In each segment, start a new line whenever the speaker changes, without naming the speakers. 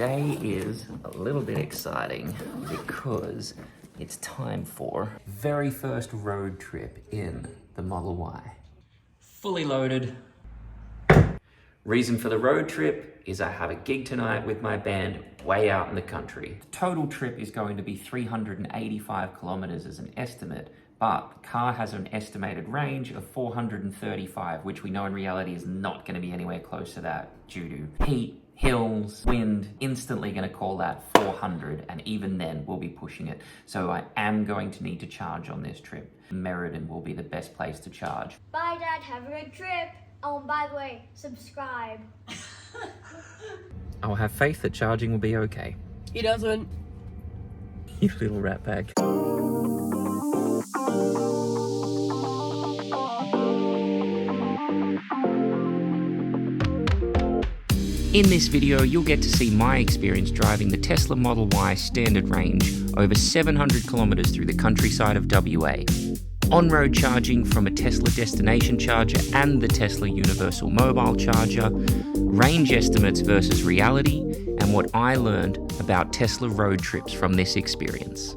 Today is a little bit exciting because it's time for very first road trip in the Model Y. Fully loaded. Reason for the road trip is I have a gig tonight with my band way out in the country. The total trip is going to be 385 kilometers as an estimate, but the car has an estimated range of 435, which we know in reality is not going to be anywhere close to that due to heat, hills, wind. Instantly going to call that 400, and even then we'll be pushing it. So I am going to need to charge on this trip. Merredin will be the best place to charge.
Bye, Dad. Have a good trip. Oh, and by the way, subscribe.
I'll have faith that charging will be okay.
He doesn't.
You little rat bag. In this video, you'll get to see my experience driving the Tesla Model Y standard range over 700 kilometers through the countryside of WA. On-road charging from a Tesla destination charger and the Tesla Universal Mobile Charger, range estimates versus reality, and what I learned about Tesla road trips from this experience.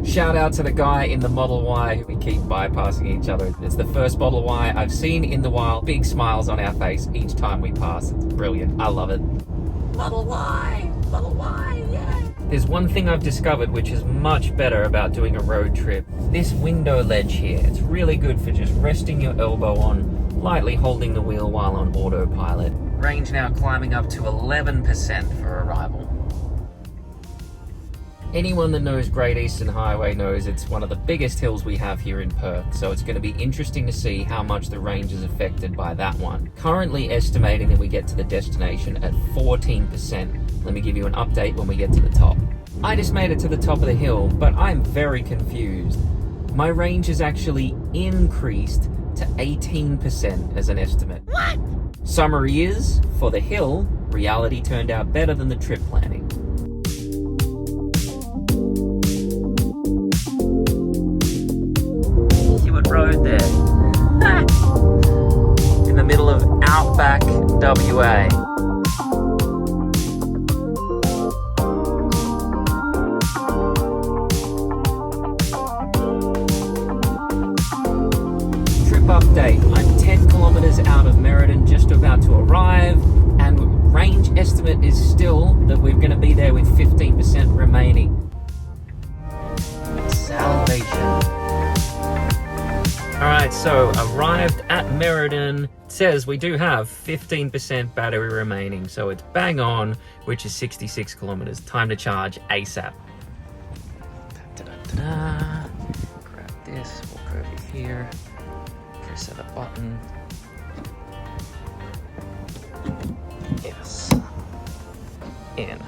Shout out to the guy in the Model Y who we keep bypassing each other. It's the first Model Y I've seen in the wild. Big smiles on our face each time we pass. It's brilliant. I love it. Model Y! Model Y, yeah! There's one thing I've discovered which is much better about doing a road trip. This window ledge here, it's really good for just resting your elbow on, lightly holding the wheel while on autopilot. Range now climbing up to 11% for arrival. Anyone that knows Great Eastern Highway knows it's one of the biggest hills we have here in Perth, so it's going to be interesting to see how much the range is affected by that one. Currently estimating that we get to the destination at 14%. Let me give you an update when we get to the top. I just made it to the top of the hill, but I'm very confused. My range is actually increased to 18% as an estimate. What? Summary is, for the hill, reality turned out better than the trip planning. Road there in the middle of outback WA. Trip update. I'm 10 kilometers out of Merredin, just about to arrive, and range estimate is still that we're going to be there with 15% remaining. Salvation. Alright, so arrived at Merredin. It says we do have 15% battery remaining, so it's bang on, which is 66 kilometers. Time to charge ASAP. Da-da-da-da. Grab this, walk over here, press the button. Yes. In.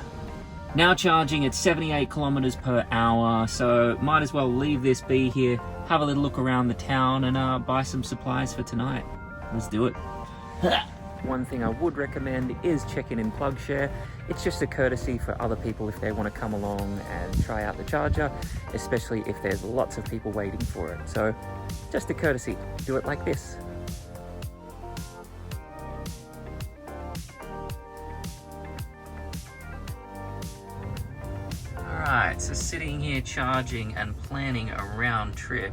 Now charging at 78 kilometers per hour, so might as well leave this be here, have a little look around the town, and buy some supplies for tonight. Let's do it. One thing I would recommend is checking in PlugShare. It's just a courtesy for other people if they want to come along and try out the charger, especially if there's lots of people waiting for it. So just a courtesy, do it like this. Alright, so sitting here charging and planning a round trip.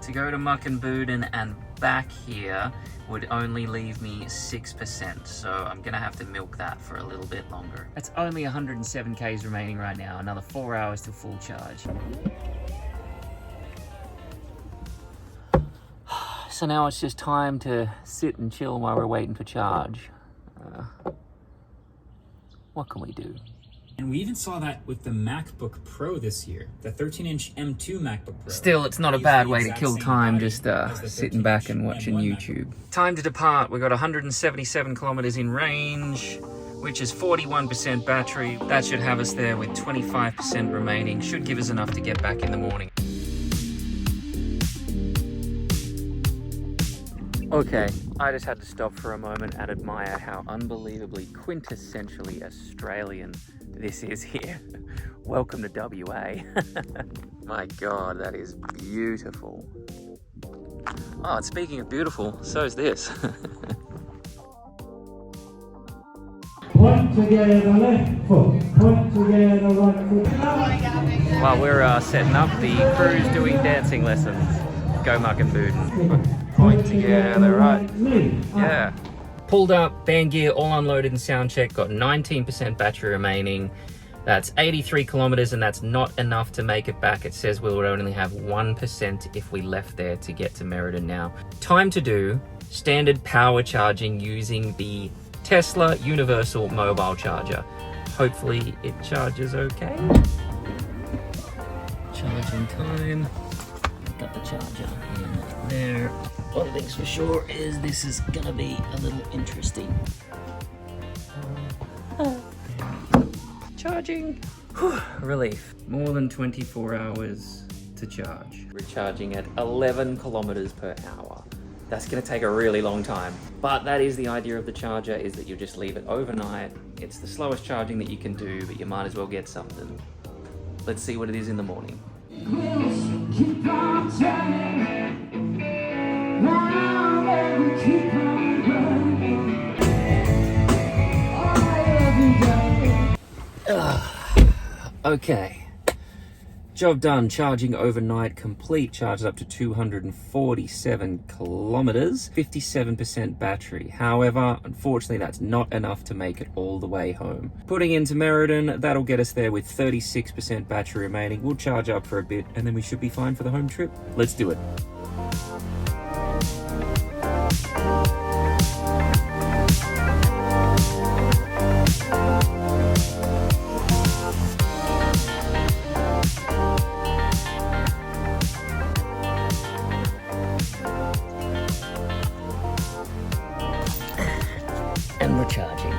To go to Muckinbudin and back here would only leave me 6%, so I'm gonna have to milk that for a little bit longer. That's only 107 Ks remaining right now, another 4 hours to full charge. So now it's just time to sit and chill while we're waiting for charge. What can we do?
And we even saw that with the MacBook Pro this year, the 13-inch M2 MacBook Pro.
Still, it's not a bad way to kill time, just sitting back and watching YouTube. Time to depart. We've got 177 kilometers in range, which is 41% battery. That should have us there with 25% remaining. Should give us enough to get back in the morning. Okay, I just had to stop for a moment and admire how unbelievably quintessentially Australian this is here. Welcome to WA. My God, that is beautiful. Oh, and speaking of beautiful, so is this.
point together, left foot. Point together, right foot.
While we're setting up, the crew's doing dancing lessons. Go Muckinbudin. Point together, right. Yeah. Pulled up, band gear all unloaded and sound checked. Got 19% battery remaining. That's 83 kilometers, and that's not enough to make it back. It says we would only have 1% if we left there to get to Merredin now. Time to do standard power charging using the Tesla Universal Mobile Charger. Hopefully it charges okay. Charging time. Got the charger in there. One of the things for sure is this is gonna be a little interesting. Charging. Whew, relief. More than 24 hours to charge. We're charging at 11 kilometers per hour. That's gonna take a really long time. But that is the idea of the charger, is that you just leave it overnight. It's the slowest charging that you can do, but you might as well get something. Let's see what it is in the morning.
Keep on turning, round and we keep on running.
Okay. Job done. Charging overnight complete. Charged up to 247 kilometers. 57% battery. However, unfortunately, that's not enough to make it all the way home. Putting into Merredin, that'll get us there with 36% battery remaining. We'll charge up for a bit, and then we should be fine for the home trip. Let's do it. And we're charging.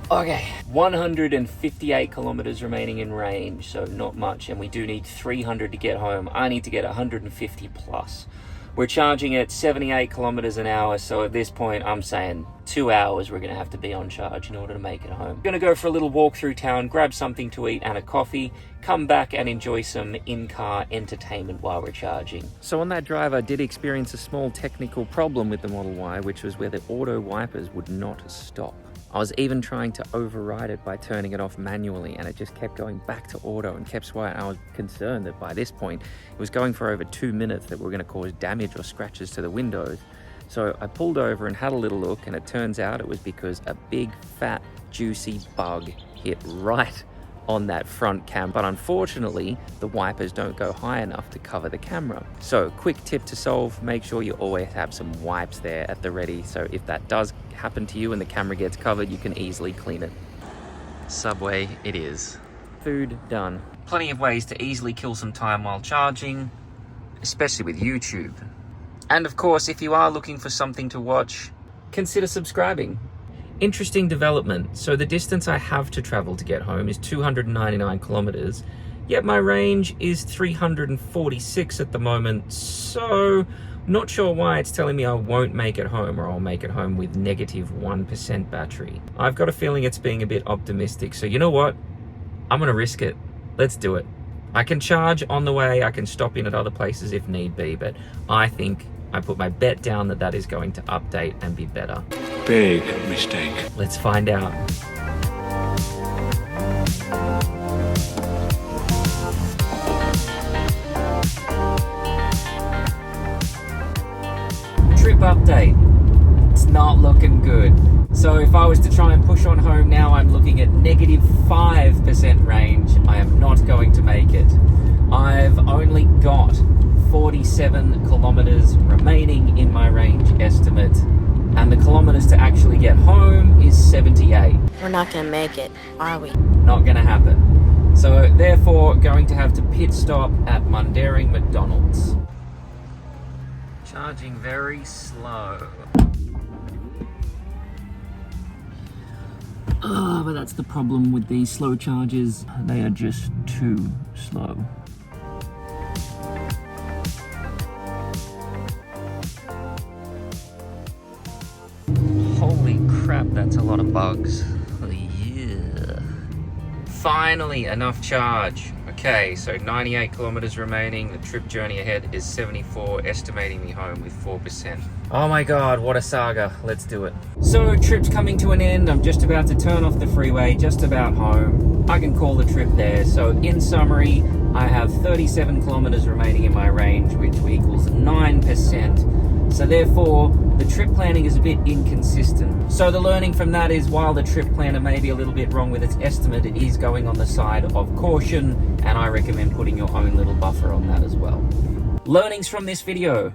Okay, 158 kilometers remaining in range, so not much, and we do need 300 to get home. I need to get 150 plus. We're charging at 78 kilometers an hour, so at this point I'm saying 2 hours we're gonna have to be on charge in order to make it home. Gonna go for a little walk through town, grab something to eat and a coffee, come back and enjoy some in-car entertainment while we're charging. So on that drive I did experience a small technical problem with the Model Y, which was where the auto wipers would not stop. I was even trying to override it by turning it off manually, and it just kept going back to auto and kept swiping. I was concerned that by this point it was going for over 2 minutes, that we're going to cause damage or scratches to the windows. So I pulled over and had a little look, and it turns out it was because a big fat juicy bug hit right on that front cam, but unfortunately the wipers don't go high enough to cover the camera. So quick tip to solve: make sure you always have some wipes there at the ready, so if that does happen to you and the camera gets covered, you can easily clean it. Subway it is. Food done. Plenty of ways to easily kill some time while charging, especially with YouTube. And of course, if you are looking for something to watch, consider subscribing. Interesting development. So the distance I have to travel to get home is 299 kilometers, yet my range is 346 at the moment. So not sure why it's telling me I won't make it home, or I'll make it home with negative 1% battery. I've got a feeling it's being a bit optimistic. So you know what? I'm gonna risk it. Let's do it. I can charge on the way, I can stop in at other places if need be, but I think I put my bet down that that is going to update and be better.
Big mistake.
Let's find out. Trip update. It's not looking good. So if I was to try and push on home now, I'm looking at negative 5% range. I am not going to make it. I've only got 47 kilometers remaining in my range estimate, and the kilometers to actually get home is 78.
We're not gonna make it, are we?
Not gonna happen. So therefore, going to have to pit stop at Mundaring McDonald's. Charging very slow. But that's the problem with these slow chargers. They are just too slow. Holy crap, that's a lot of bugs. Oh, yeah. Finally, enough charge. Okay, so 98 kilometers remaining. The trip journey ahead is 74, estimating me home with 4%. Oh my God, what a saga. Let's do it. So trip's coming to an end. I'm just about to turn off the freeway, just about home. I can call the trip there. So in summary, I have 37 kilometers remaining in my range, which equals 9%. So therefore, the trip planning is a bit inconsistent. So the learning from that is, while the trip planner may be a little bit wrong with its estimate, it is going on the side of caution, and I recommend putting your own little buffer on that as well. Learnings from this video.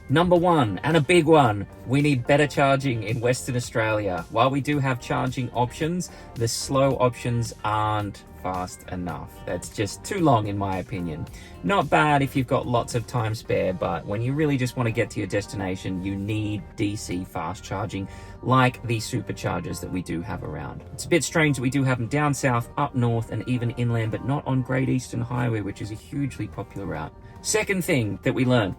Number one, and a big one, we need better charging in Western Australia. While we do have charging options, the slow options aren't fast enough. That's just too long in my opinion. Not bad if you've got lots of time spare, but when you really just want to get to your destination, you need DC fast charging like the superchargers that we do have around. It's a bit strange that we do have them down south, up north, and even inland, but not on Great Eastern Highway, which is a hugely popular route. Second thing that we learn: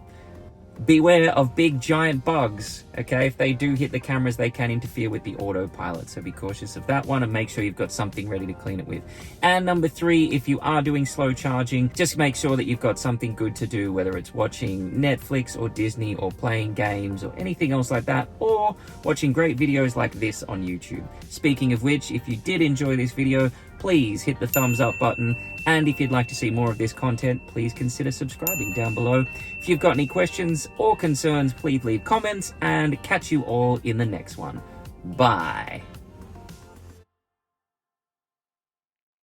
beware of big giant bugs, okay? If they do hit the cameras, they can interfere with the autopilot, so be cautious of that one and make sure you've got something ready to clean it with. And number three, if you are doing slow charging, just make sure that you've got something good to do, whether it's watching Netflix or Disney or playing games or anything else like that, or watching great videos like this on YouTube. Speaking of which, if you did enjoy this video, please hit the thumbs up button, and if you'd like to see more of this content, please consider subscribing down below. If you've got any questions or concerns, please leave comments, and catch you all in the next one. Bye.